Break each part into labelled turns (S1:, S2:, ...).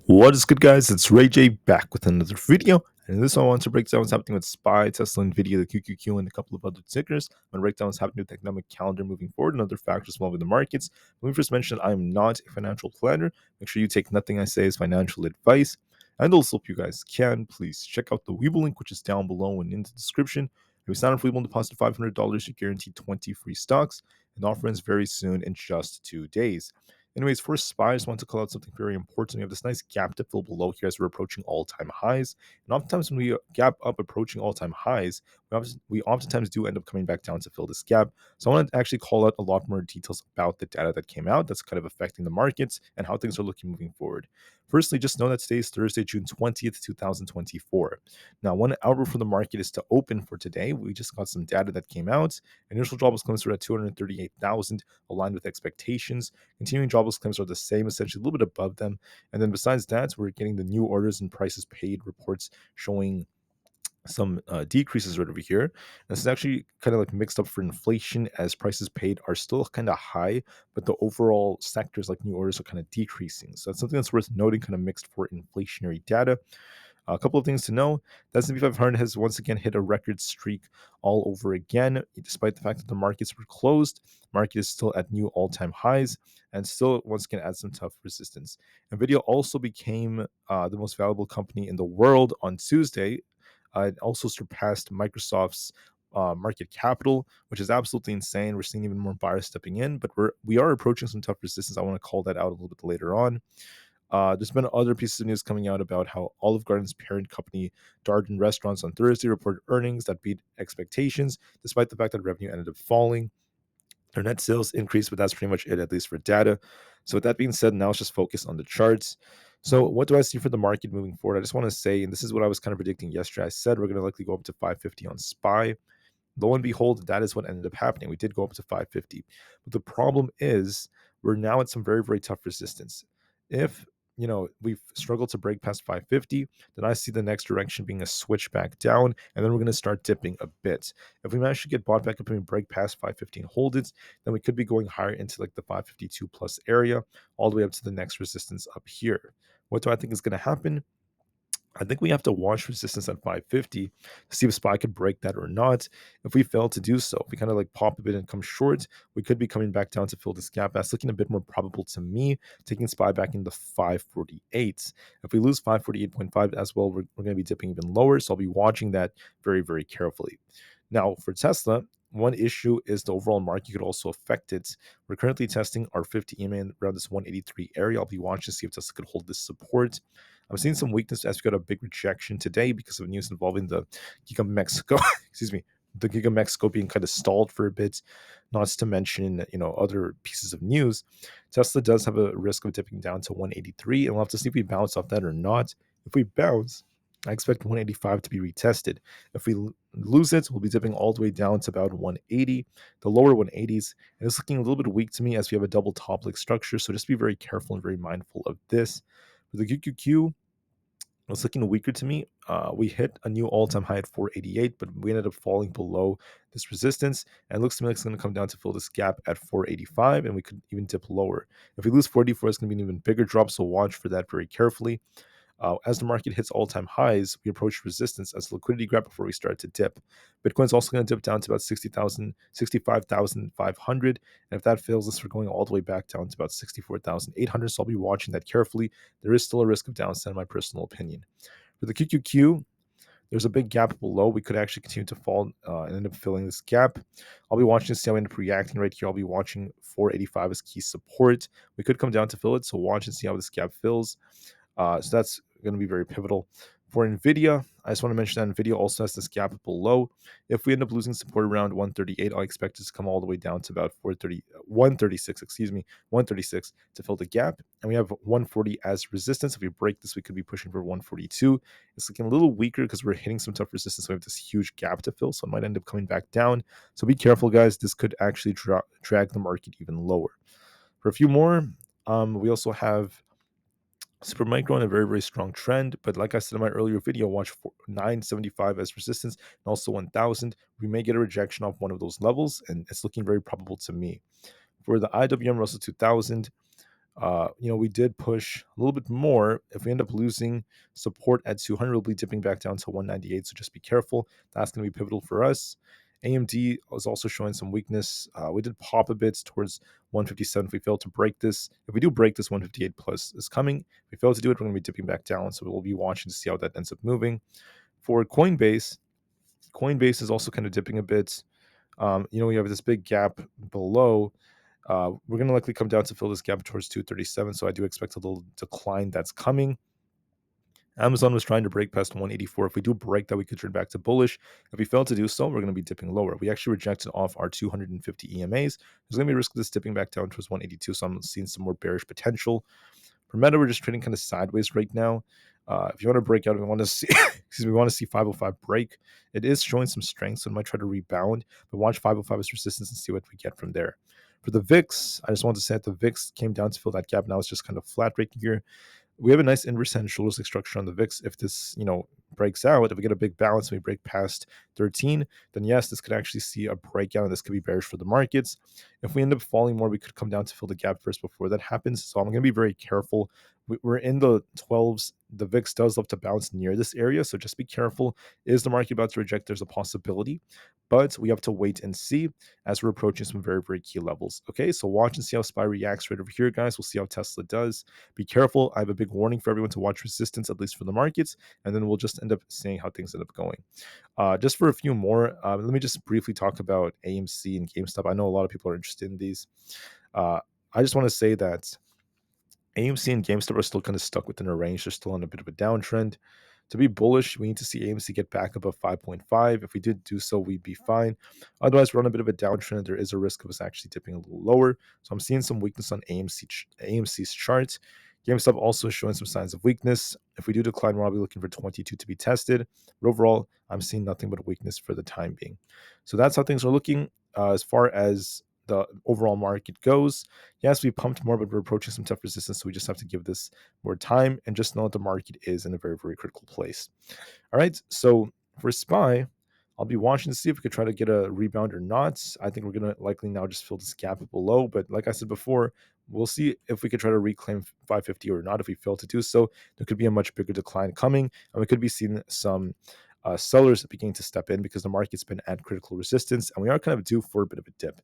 S1: What is good, guys? It's Rey-Jay back with another video. And in this one, I want to break down what's happening with SPY, Tesla, Nvidia, the QQQ, and a couple of other tickers. I'm going to break down what's happening with the economic calendar moving forward and other factors involving the markets. Let me first mention that I am not a financial planner. Make sure you take nothing I say as financial advice. And also, if you guys can, please check out the Webull link, which is down below and in the description. If you sign up for Webull and deposit $500, you guarantee 20 free stocks. And offer ends very soon in just 2 days. Anyways, for SPY, I just want to call out something very important. We have this nice gap to fill below here as we're approaching all-time highs. And oftentimes when we gap up approaching all-time highs, we oftentimes do end up coming back down to fill this gap. So I want to actually call out a lot more details about the data that came out that's kind of affecting the markets and how things are looking moving forward. Firstly, just know that today is Thursday, June 20th, 2024. Now, one outlook for the market is to open for today. We just got some data that came out. Initial jobless claims were at 238,000, aligned with expectations. Continuing jobless claims are the same, essentially a little bit above them. And then besides that, we're getting the new orders and prices paid reports showing some decreases right over here. And this is actually kind of like mixed up for inflation, as prices paid are still kind of high, but the overall sectors like new orders are kind of decreasing. So that's something that's worth noting, kind of mixed for inflationary data. A couple of things to know. The S&P 500 has once again hit a record streak all over again. Despite the fact that the markets were closed, market is still at new all-time highs and still once again adds some tough resistance. Nvidia also became the most valuable company in the world on Tuesday. It also surpassed Microsoft's market capital, which is absolutely insane. We're seeing even more buyers stepping in, but we are approaching some tough resistance. I want to call that out a little bit later on. There's been other pieces of news coming out about how Olive Garden's parent company, Darden Restaurants, on Thursday reported earnings that beat expectations, despite the fact that revenue ended up falling. Their net sales increased, but that's pretty much it, at least for data. So with that being said, now let's just focus on the charts. So what do I see for the market moving forward? I just want to say, and this is what I was kind of predicting yesterday, I said we're going to likely go up to 550 on SPY. Lo and behold, that is what ended up happening. We did go up to 550. But the problem is we're now at some very, very tough resistance. If we've struggled to break past 550, then I see the next direction being a switch back down, and then we're going to start dipping a bit. If we manage to get bought back up and we break past 515, hold it, then we could be going higher into like the 552 plus area, all the way up to the next resistance up here. What do I think is going to happen? I think we have to watch resistance at 550 to see if SPY could break that or not. If we fail to do so, if we kind of like pop a bit and come short, we could be coming back down to fill this gap. That's looking a bit more probable to me, taking SPY back into 548. If we lose 548.5 as well, we're going to be dipping even lower. So I'll be watching that very, very carefully. Now, for Tesla, one issue is the overall market could also affect it. We're currently testing our 50 EMA around this 183 area. I'll be watching to see if Tesla could hold this support. I'm seeing some weakness as we got a big rejection today because of news involving the Giga Mexico. Excuse me, the Giga Mexico being kind of stalled for a bit. Not to mention, other pieces of news. Tesla does have a risk of dipping down to 183, and we'll have to see if we bounce off that or not. If we bounce, I expect 185 to be retested. If we lose it, we'll be dipping all the way down to about 180, the lower 180s. And it's looking a little bit weak to me as we have a double top leg structure. So just be very careful and very mindful of this. For the QQQ, it's looking weaker to me. We hit a new all-time high at 488, but we ended up falling below this resistance. And it looks to me like it's going to come down to fill this gap at 485, and we could even dip lower. If we lose 44, it's going to be an even bigger drop, so watch for that very carefully. As the market hits all-time highs, we approach resistance as a liquidity grab before we start to dip. Bitcoin's also going to dip down to about 65,500. And if that fails us, we're going all the way back down to about 64,800. So I'll be watching that carefully. There is still a risk of downside, in my personal opinion. For the QQQ, there's a big gap below. We could actually continue to fall and end up filling this gap. I'll be watching to see how we end up reacting right here. I'll be watching 485 as key support. We could come down to fill it, so watch and see how this gap fills. So that's going to be very pivotal. For Nvidia, I just want to mention that Nvidia also has this gap below. If we end up losing support around 138, I expect it to come all the way down to about 136 to fill the gap. And we have 140 as resistance. If we break this, we could be pushing for 142. It's looking a little weaker because we're hitting some tough resistance. So we have this huge gap to fill, so it might end up coming back down. So be careful, guys. This could actually drag the market even lower. For a few more, we also have Supermicro on a very, very strong trend, but like I said in my earlier video, watch 975 as resistance and also 1000. We may get a rejection off one of those levels, and it's looking very probable to me. For the IWM Russell 2000, We did push a little bit more. If we end up losing support at 200, we'll be dipping back down to 198. So just be careful. That's going to be pivotal for us. AMD was also showing some weakness. We did pop a bit towards 157 if we fail to break this. If we do break this, 158 plus is coming. If we fail to do it, we're going to be dipping back down. So we'll be watching to see how that ends up moving. For Coinbase is also kind of dipping a bit. We have this big gap below. We're going to likely come down to fill this gap towards 237. So I do expect a little decline that's coming. Amazon was trying to break past 184. If we do break that, we could turn back to bullish. If we fail to do so, we're going to be dipping lower. We actually rejected off our 250 EMAs. There's going to be a risk of this dipping back down towards 182. So I'm seeing some more bearish potential. For Meta, we're just trading kind of sideways right now. If you want to break out, we want to see, we want to see 505 break. It is showing some strength, so it might try to rebound. But watch 505 as resistance and see what we get from there. For the VIX, I just want to say that the VIX came down to fill that gap. Now it's just kind of flat right here. We have a nice inverse head and shoulders structure on the VIX. If this, breaks out, if we get a big balance and we break past 13, then yes, this could actually see a breakout and this could be bearish for the markets. If we end up falling more, we could come down to fill the gap first before that happens. So I'm going to be very careful. We're in the 12s. The VIX does love to bounce near this area, so just be careful. Is the market about to reject? There's a possibility, but we have to wait and see as we're approaching some very, very key levels. Okay, so watch and see how SPY reacts right over here, guys. We'll see how Tesla does. Be careful. I have a big warning for everyone to watch resistance, at least for the markets, and then we'll just end up seeing how things end up going. Just for a few more, let me just briefly talk about AMC and GameStop. I know a lot of people are interested in these. I just want to say that AMC and GameStop are still kind of stuck within a range. They're still on a bit of a downtrend. To be bullish, we need to see AMC get back above 5.5. If we did do so, we'd be fine. Otherwise, we're on a bit of a downtrend. There is a risk of us actually dipping a little lower. So I'm seeing some weakness on AMC's chart. GameStop also showing some signs of weakness. If we do decline, we're probably looking for 22 to be tested. But overall, I'm seeing nothing but weakness for the time being. So that's how things are looking. As far as the overall market goes, yes, we pumped more, but we're approaching some tough resistance. So we just have to give this more time and just know that the market is in a very, very critical place. All right. So for SPY, I'll be watching to see if we could try to get a rebound or not. I think we're going to likely now just fill this gap below. But like I said before, we'll see if we could try to reclaim 550 or not. If we fail to do so, there could be a much bigger decline coming. And we could be seeing some sellers beginning to step in because the market's been at critical resistance. And we are kind of due for a bit of a dip.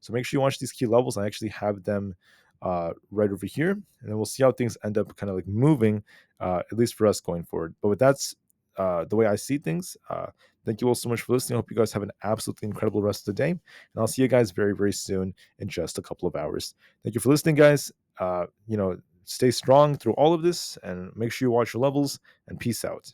S1: So make sure you watch these key levels. I actually have them right over here. And then we'll see how things end up kind of like moving, at least for us going forward. But with that's the way I see things. Thank you all so much for listening. I hope you guys have an absolutely incredible rest of the day. And I'll see you guys very, very soon in just a couple of hours. Thank you for listening, guys. Stay strong through all of this and make sure you watch your levels and peace out.